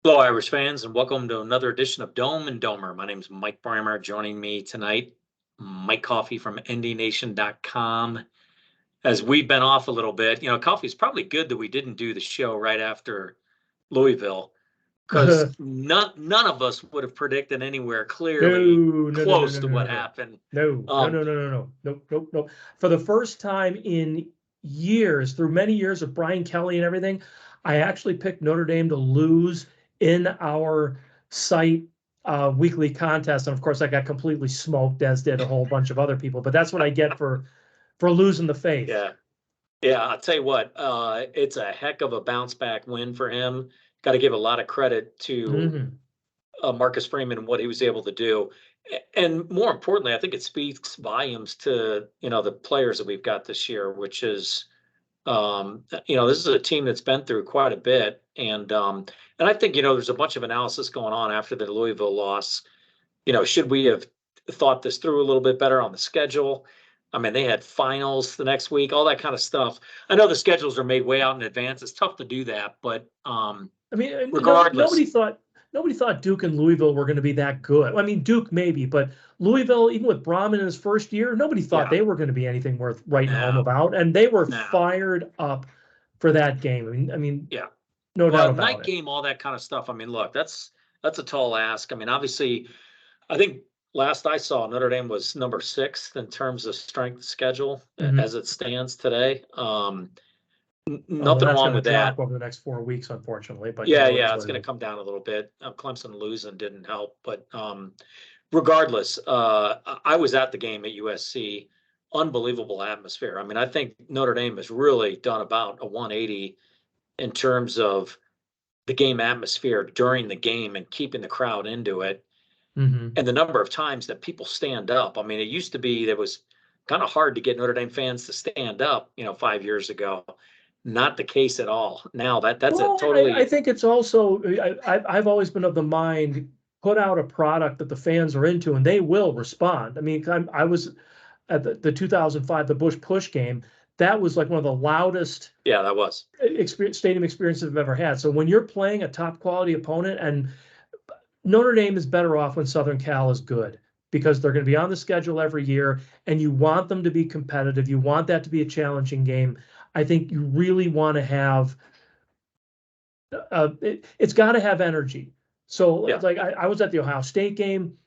Hello, Irish fans, and welcome to another edition of Dome and Domer. My name is Mike Breimer. Joining me tonight, Mike Coffey from NDNation.com. As we've been off a little bit, Coffey's probably good that we didn't do the show right after Louisville, because none of us would have predicted anywhere clearly close to what happened. Nope. For the first time in years, through many years of Brian Kelly and everything, I actually picked Notre Dame to lose in our site weekly contest. And of course, I got completely smoked, as did a whole bunch of other people. But that's what I get for losing the faith. Yeah. I'll tell you what, it's a heck of a bounce back win for him. Got to give a lot of credit to Marcus Freeman and what he was able to do. And more importantly, I think it speaks volumes to, the players that we've got this year, which is, this is a team that's been through quite a bit. And I think, there's a bunch of analysis going on after the Louisville loss. Should we have thought this through a little bit better on the schedule? I mean, they had finals the next week, all that kind of stuff. I know the schedules are made way out in advance. It's tough to do that, but regardless, nobody thought Duke and Louisville were going to be that good. I mean, Duke maybe, but Louisville, even with Brahman in his first year, nobody thought they were going to be anything worth writing home about, and they were fired up for that game. I mean, no doubt about night it. Game, all that kind of stuff. I mean, look, that's a tall ask. I mean, obviously, I think last I saw, Notre Dame was number 6 in terms of strength schedule as it stands today. Nothing wrong with that over the next 4 weeks, unfortunately. But it's going to come down a little bit. Clemson losing didn't help, but regardless, I was at the game at USC. Unbelievable atmosphere. I mean, I think Notre Dame has really done about a 180 in terms of the game atmosphere during the game and keeping the crowd into it. And the number of times that people stand up. I mean, it used to be that was kind of hard to get Notre Dame fans to stand up, 5 years ago. Not the case at all. Now that's a totally. I think it's also. I've always been of the mind, put out a product that the fans are into, and they will respond. I mean, I was at the 2005 the Bush Push game. That was like one of the loudest. Yeah, that was stadium experiences I've ever had. So when you're playing a top quality opponent, and Notre Dame is better off when Southern Cal is good, because they're going to be on the schedule every year, and you want them to be competitive. You want that to be a challenging game. I think you really want to have it's got to have energy. So like I was at the Ohio State game.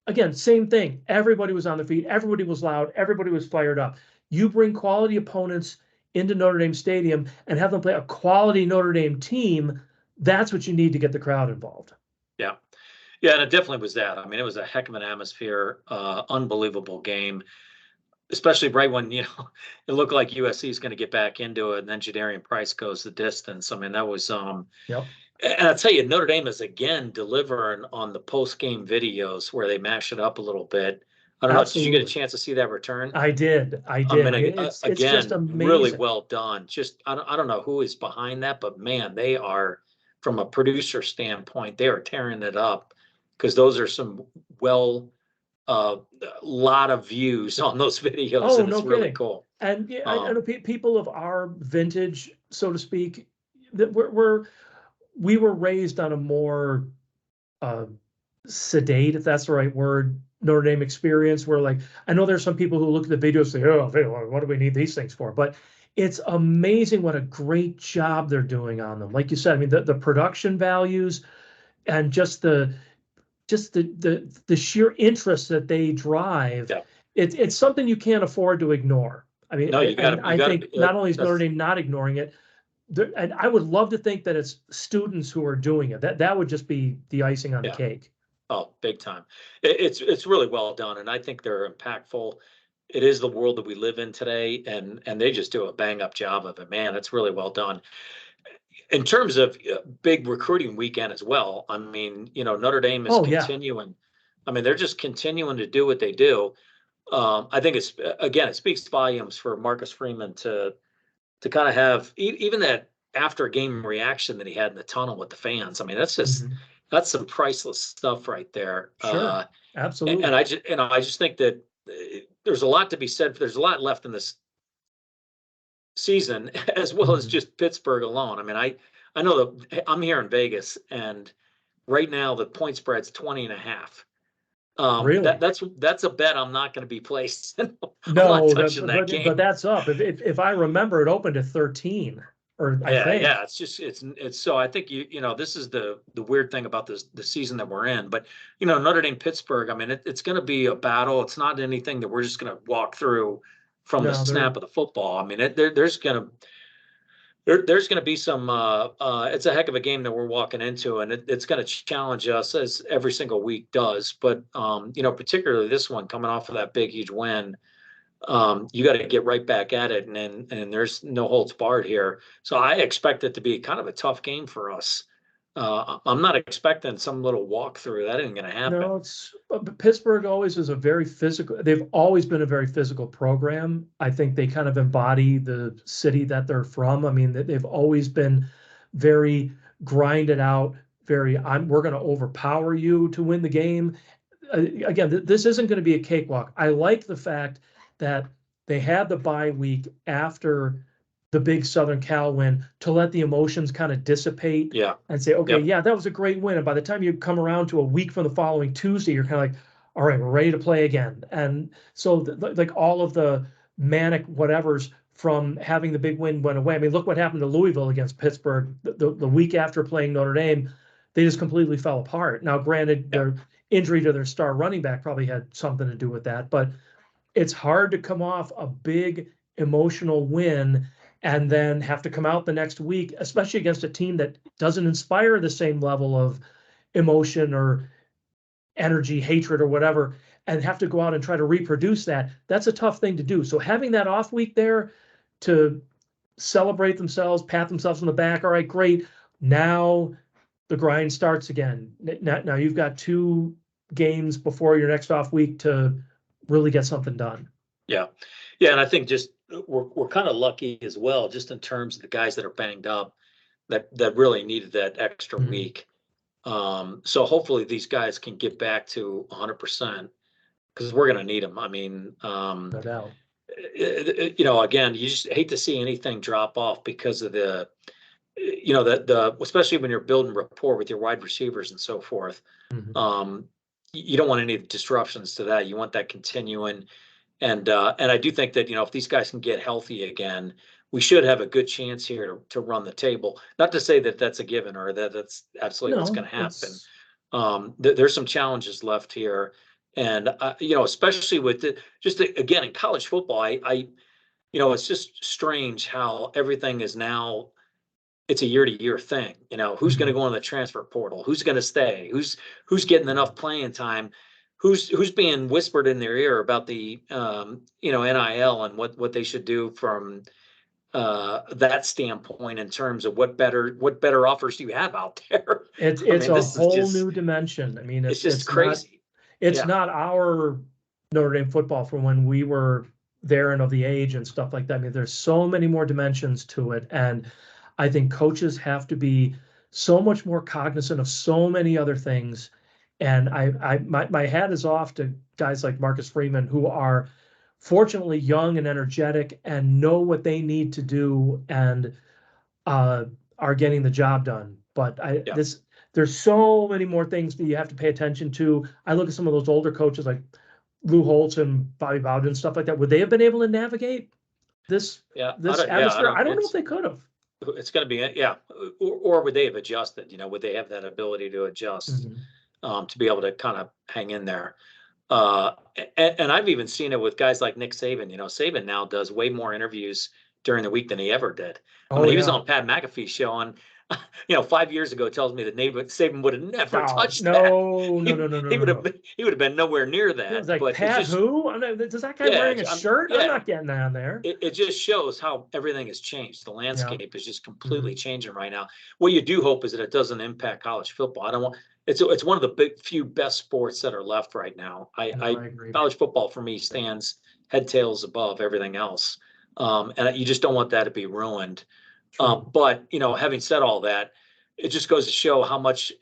Again, same thing. Everybody was on their feet. Everybody was loud. Everybody was fired up. You bring quality opponents into Notre Dame Stadium and have them play a quality Notre Dame team. That's what you need to get the crowd involved. Yeah, and it definitely was that. I mean, it was a heck of an atmosphere, unbelievable game. Especially right when, it looked like USC is going to get back into it, and then Jadarian Price goes the distance. I mean, that was And I'll tell you, Notre Dame is again delivering on the post-game videos where they mash it up a little bit. I don't know. Did you get a chance to see that return? I did. I mean, it's just amazing. Really well done. Just I don't know who is behind that, but man, they are, from a producer standpoint, they are tearing it up, because those are some lot of views on those videos, and it's really cool. And I know people of our vintage, so to speak, that we were raised on a more sedate, if that's the right word, Notre Dame experience, where, like, I know there's some people who look at the videos and say, oh, what do we need these things for? But it's amazing what a great job they're doing on them. Like you said, I mean, the production values and just the sheer interest that they drive. It's something you can't afford to ignore. I mean, I think not only is Notre Dame not ignoring it, and I would love to think that it's students who are doing it. That would just be the icing on the cake. Oh, big time. It's really well done, and I think they're impactful. It is the world that we live in today, and they just do a bang up job of it. Man, it's really well done. In terms of big recruiting weekend as well, I mean, Notre Dame is continuing. I mean, they're just continuing to do what they do. I think it speaks volumes for Marcus Freeman to kind of have even that after game reaction that he had in the tunnel with the fans. I mean, that's just that's some priceless stuff right there. Sure, absolutely. And I just think that there's a lot to be said. There's a lot left in this season, as well as just Pittsburgh alone. I mean, I know that I'm here in Vegas, and right now the point spread's 20.5. Really? That's a bet I'm not going to be placing. I'm not No, touching that game. but that's up. If I remember, it opened at 13, or I Yeah, think. yeah. It's so I think this is the weird thing about the season that we're in. But Notre Dame Pittsburgh, I mean, it's going to be a battle. It's not anything that we're just going to walk through from the No, they're snap of the football. I mean, there's going to be some. It's a heck of a game that we're walking into, and it's going to challenge us as every single week does. But particularly this one coming off of that big, huge win, you got to get right back at it, and there's no holds barred here. So I expect it to be kind of a tough game for us. I'm not expecting some little walkthrough. That ain't going to happen. No, but Pittsburgh always is a very physical. They've always been a very physical program. I think they kind of embody the city that they're from. I mean, they've always been very grinded out. We're going to overpower you to win the game. Again, this isn't going to be a cakewalk. I like the fact that they had the bye week after the big Southern Cal win to let the emotions kind of dissipate. Yeah. And say, okay, Yep. yeah, that was a great win. And by the time you come around to a week from the following Tuesday, you're kind of like, all right, we're ready to play again. And so like all of the manic whatevers from having the big win went away. I mean, look what happened to Louisville against Pittsburgh the week after playing Notre Dame. They just completely fell apart. Now, granted, their injury to their star running back probably had something to do with that, but it's hard to come off a big emotional win and then have to come out the next week, especially against a team that doesn't inspire the same level of emotion or energy, hatred, or whatever, and have to go out and try to reproduce that. That's a tough thing to do. So having that off week there to celebrate themselves, pat themselves on the back. All right, great. Now the grind starts again. Now you've got 2 games before your next off week to really get something done. Yeah. Yeah. And I think just we're kind of lucky as well, just in terms of the guys that are banged up that really needed that extra week. So hopefully these guys can get back to 100% because we're going to need them. I mean, No doubt. again, you just hate to see anything drop off because of especially when you're building rapport with your wide receivers and so forth. You don't want any disruptions to that. You want that continuing. And I do think that, if these guys can get healthy again, we should have a good chance here to run the table. Not to say that that's a given or that that's absolutely what's going to happen. There's some challenges left here. And, especially with again, in college football, it's just strange how everything is now, it's a year-to-year thing. Who's going to go in the transfer portal? Who's going to stay? Who's getting enough playing time? Who's being whispered in their ear about the NIL and what they should do from that standpoint in terms of what better offers do you have out there? It's a whole new dimension. I mean, it's just crazy. It's not our Notre Dame football from when we were there and of the age and stuff like that. I mean, there's so many more dimensions to it, and I think coaches have to be so much more cognizant of so many other things. And my hat is off to guys like Marcus Freeman, who are fortunately young and energetic and know what they need to do and are getting the job done. But there's so many more things that you have to pay attention to. I look at some of those older coaches like Lou Holtz and Bobby Bowden and stuff like that. Would they have been able to navigate this atmosphere? I don't know if they could have. It's going to be, or would they have adjusted? Would they have that ability to adjust? To be able to kind of hang in there. And I've even seen it with guys like Nick Saban. Saban now does way more interviews during the week than he ever did. He was on Pat McAfee's show on, 5 years ago, tells me that Saban would have never touched that. No. He would have been nowhere near that. It was like, Pat who? Does that guy wearing a shirt? I'm not getting on there. It just shows how everything has changed. The landscape is just completely changing right now. What you do hope is that it doesn't impact college football. It's one of the few best sports that are left right now. I agree. College football for me stands head tails above everything else, and you just don't want that to be ruined. But having said all that, it just goes to show how much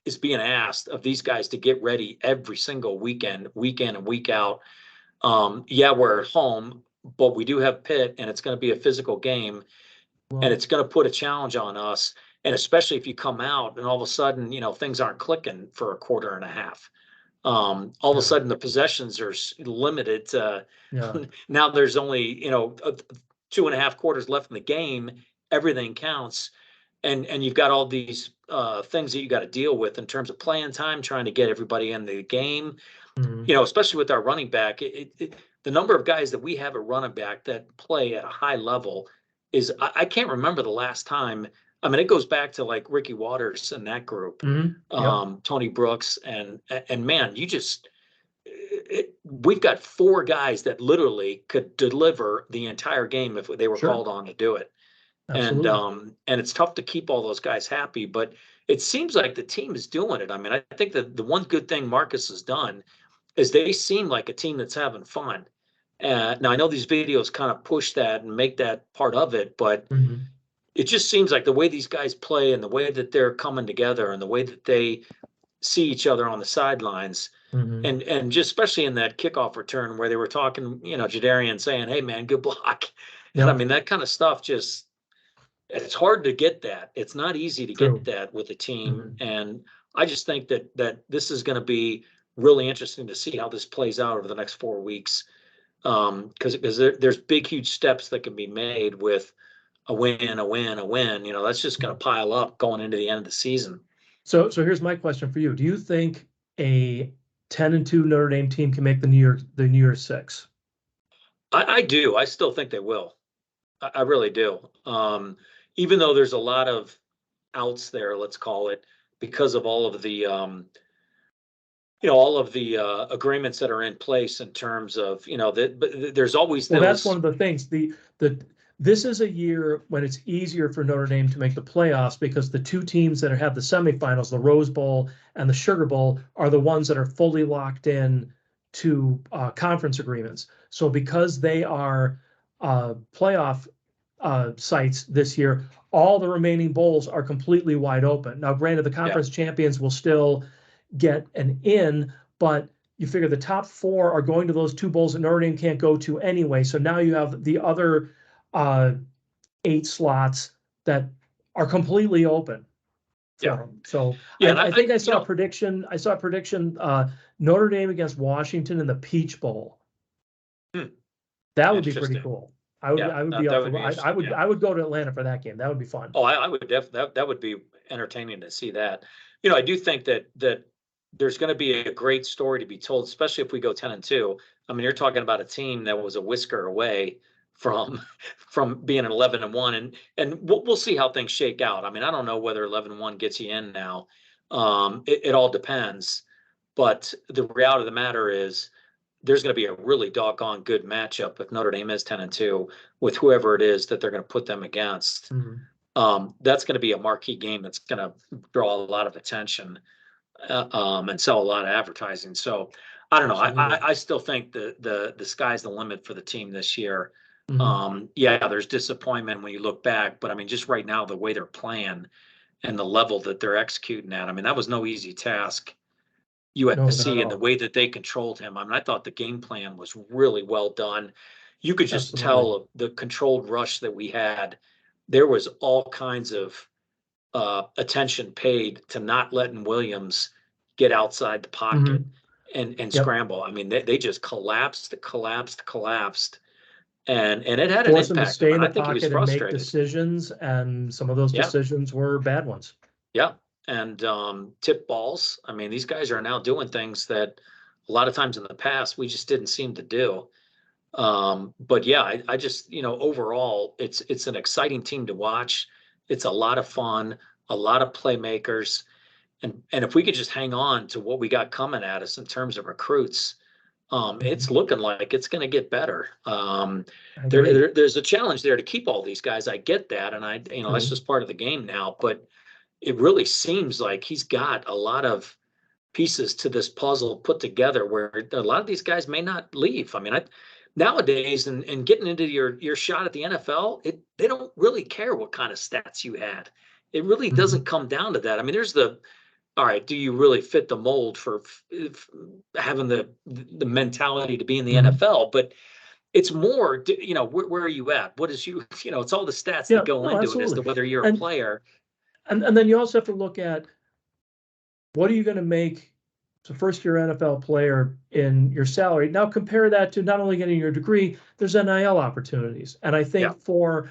is being asked of these guys to get ready every single weekend and week out. We're at home, but we do have Pitt, and it's going to be a physical game, and it's going to put a challenge on us. And especially if you come out and all of a sudden, things aren't clicking for a quarter and a half. All of a sudden the possessions are limited to now there's only, 2.5 quarters left in the game. Everything counts. And you've got all these things that you got to deal with in terms of playing time, trying to get everybody in the game. Especially with our running back, the number of guys that we have at running back that play at a high level is I can't remember the last time. I mean, it goes back to like Ricky Waters and that group, Tony Brooks, and man, we've got 4 guys that literally could deliver the entire game if they were called on to do it. Absolutely. And it's tough to keep all those guys happy, but it seems like the team is doing it. I mean, I think that the one good thing Marcus has done is they seem like a team that's having fun. Now I know these videos kind of push that and make that part of it, but it just seems like the way these guys play and the way that they're coming together and the way that they see each other on the sidelines, and just especially in that kickoff return where they were talking, Jadarian saying, "Hey man, good block." And I mean, that kind of stuff it's hard to get that. It's not easy to get that with a team. And I just think that this is going to be really interesting to see how this plays out over the next 4 weeks. Because there's big, huge steps that can be made with a win. That's just going to pile up going into the end of the season. So here's my question for you. Do you think a 10-2 Notre Dame team can make the New Year's Six? I do. I still think they will. I really do. Even though there's a lot of outs there, let's call it, because of all of the agreements that are in place in terms of, but there's always those. Well, that's one of the things. This is a year when it's easier for Notre Dame to make the playoffs because the 2 teams that have the semifinals, the Rose Bowl and the Sugar Bowl, are the ones that are fully locked in to conference agreements. So because they are playoff sites this year, all the remaining bowls are completely wide open. Now, granted, the conference champions will still get an in, but you figure the top 4 are going to those 2 bowls that Notre Dame can't go to anyway. So now you have the other 8 slots that are completely open. So I think I saw a prediction. I saw a prediction. Notre Dame against Washington in the Peach Bowl. That would be pretty cool. I would go to Atlanta for that game. That would be fun. Oh, I would definitely. That would be entertaining to see that. I do think that there's going to be a great story to be told, especially if we go 10-2. I mean, you're talking about a team that was a whisker away from being an 11-1, and we'll see how things shake out. I mean, I don't know whether 11-1 gets you in now. It all depends. But the reality of the matter is, there's going to be a really doggone good matchup if Notre Dame is 10-2 with whoever it is that they're going to put them against. That's going to be a marquee game that's going to draw a lot of attention and sell a lot of advertising. So I don't know. I still think the sky's the limit for the team this year. There's disappointment when you look back, but I mean, just right now, the way they're playing and the level that they're executing at, I mean, that was no easy task. USC and the way that they controlled him. I mean, I thought the game plan was really well done. You could just tell the controlled rush that we had. There was all kinds of attention paid to not letting Williams get outside the pocket and scramble. I mean, they just collapsed. And it had an impact. Him to stay in the pocket and make decisions, and some of those decisions were bad ones. Yeah. And tip balls. I mean, these guys are now doing things that a lot of times in the past we just didn't seem to do. But yeah, I just, overall, it's an exciting team to watch. It's a lot of fun, a lot of playmakers. And if we could just hang on to what we got coming at us in terms of recruits, it's looking like it's going to get better. There's a challenge there to keep all these guys. I get that. And that's just part of the game now. But it really seems like he's got a lot of pieces to this puzzle put together where a lot of these guys may not leave. I mean, nowadays and getting into your shot at the NFL, they don't really care what kind of stats you had. It really doesn't come down to that. I mean, there's all right, do you really fit the mold for having the mentality to be in the NFL? But it's more, where are you at? What is it's all the stats that go into it as to whether you're a player. And then you also have to look at what are you going to make as a first-year NFL player in your salary. Now compare that to not only getting your degree, there's NIL opportunities. And I think for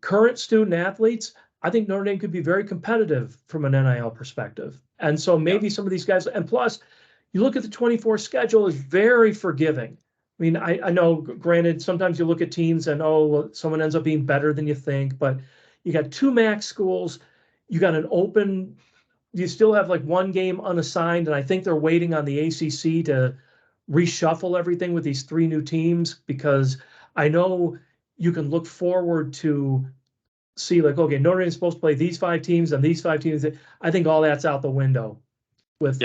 current student athletes, I think Notre Dame could be very competitive from an NIL perspective. And so maybe some of these guys, and plus, you look at the 24 schedule is very forgiving. I mean, I know, granted, sometimes you look at teams and, well, someone ends up being better than you think, but you got 2 MAC schools, you got an open, you still have like 1 game unassigned, and I think they're waiting on the ACC to reshuffle everything with these 3 new teams, because I know you can look forward to see like, okay, Notre Dame's supposed to play these 5 teams and these 5 teams. I think all that's out the window with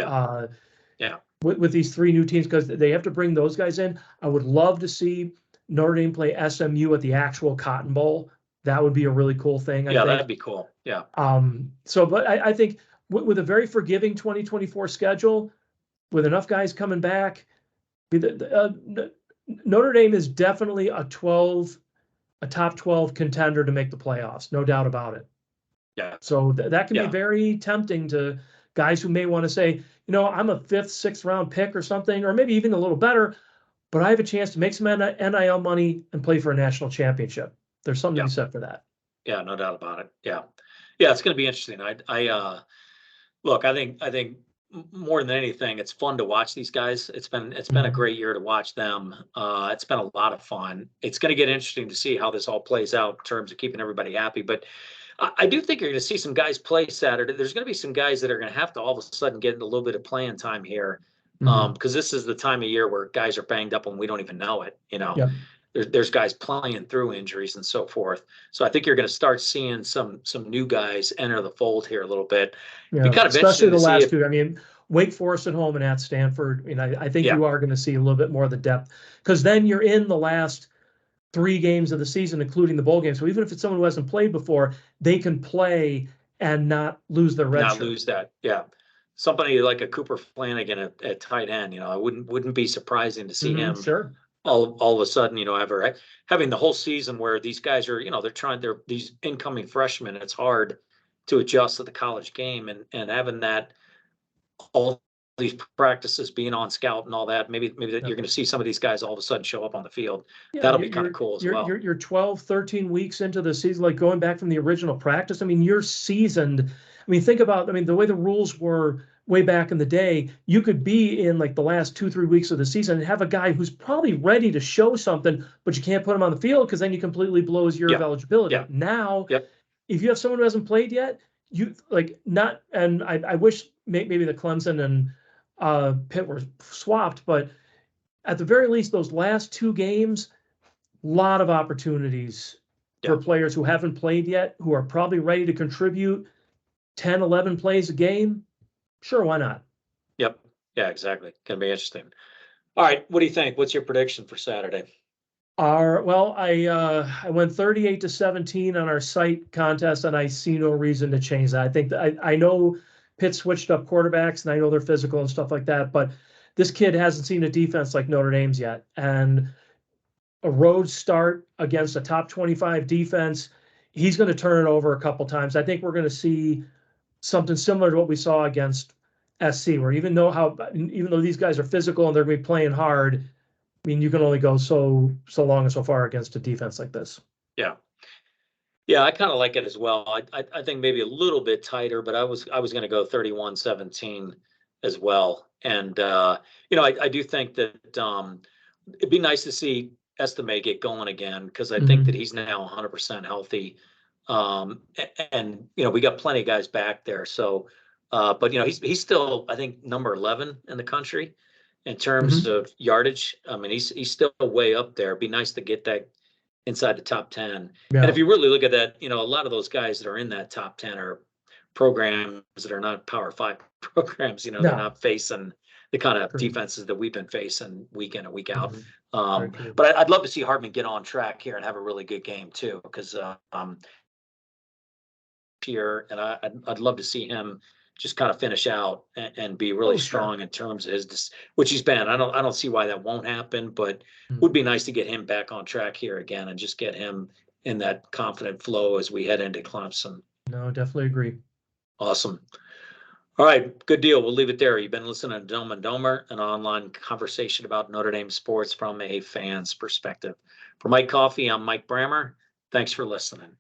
with these 3 new teams, because they have to bring those guys in. I would love to see Notre Dame play SMU at the actual Cotton Bowl. That would be a really cool thing. I think that'd be cool. Yeah. But I think with a very forgiving 2024 schedule, with enough guys coming back, Notre Dame is definitely a top 12 contender to make the playoffs, no doubt about it. Yeah. So that can be very tempting to guys who may want to say, I'm a 5th, 6th round pick or something, or maybe even a little better, but I have a chance to make some NIL money and play for a national championship. There's something to be said for that. Yeah, no doubt about it. Yeah. Yeah, it's going to be interesting. Look, I think more than anything, it's fun to watch these guys. It's been a great year to watch them. It's been a lot of fun. It's going to get interesting to see how this all plays out in terms of keeping everybody happy. But I do think you're going to see some guys play Saturday. There's going to be some guys that are going to have to all of a sudden get a little bit of playing time here, because this is the time of year where guys are banged up and we don't even know it. There's guys playing through injuries and so forth. So I think you're going to start seeing some new guys enter the fold here a little bit. Yeah, kind of especially the last 2. I mean, Wake Forest at home and at Stanford. I think you are going to see a little bit more of the depth, because then you're in the last 3 games of the season, including the bowl game. So even if it's someone who hasn't played before, they can play and not lose their red shirt. Not lose that. Yeah. Somebody like a Cooper Flanagan at tight end, it wouldn't be surprising to see him. Sure. All of a sudden, having the whole season where these guys are, they're these incoming freshmen. It's hard to adjust to the college game, and having that, all these practices, being on scout and all that, maybe that you're going to see some of these guys all of a sudden show up on the field. That'll be kind of cool as well. You're 12, 13 weeks into the season, like going back from the original practice. I mean, you're seasoned. I mean, think about, the way the rules were way back in the day, you could be in like the last 2-3 weeks of the season and have a guy who's probably ready to show something, but you can't put him on the field because then you completely blow his year of eligibility. Now, if you have someone who hasn't played yet, I wish maybe the Clemson and Pitt were swapped, but at the very least, those last 2 games, a lot of opportunities for players who haven't played yet, who are probably ready to contribute 10, 11 plays a game. Sure, why not? Yep. Yeah, exactly. Gonna be interesting. All right, what do you think? What's your prediction for Saturday? I went 38-17 on our site contest, and I see no reason to change that. I think I know Pitt switched up quarterbacks, and I know they're physical and stuff like that, but this kid hasn't seen a defense like Notre Dame's yet. And a road start against a top 25 defense, he's going to turn it over a couple times. I think we're going to see something similar to what we saw against SC, where even though these guys are physical and they're going to be playing hard, I mean, you can only go so long and so far against a defense like this. Yeah. Yeah, I kind of like it as well. I think maybe a little bit tighter, but I was going to go 31-17 as well. And I do think that it'd be nice to see Estime get going again, because I think that he's now 100% healthy. And we got plenty of guys back there. So, but he's still, I think, number 11 in the country in terms of yardage. I mean, he's still way up there. It'd be nice to get that inside the top 10. Yeah. And if you really look at that, a lot of those guys that are in that top 10 are programs that are not Power 5 programs. They're not facing the kind of defenses that we've been facing week in and week out. But I'd love to see Hartman get on track here and have a really good game too, because here, and I'd love to see him just kind of finish out and be really strong in terms of his, which he's been. I don't see why that won't happen, but it would be nice to get him back on track here again and just get him in that confident flow as we head into Clemson. No, definitely agree. Awesome. All right, good deal. We'll leave it there. You've been listening to Dome and Domer, an online conversation about Notre Dame sports from a fan's perspective. For Mike Coffey, I'm Mike Brammer. Thanks for listening.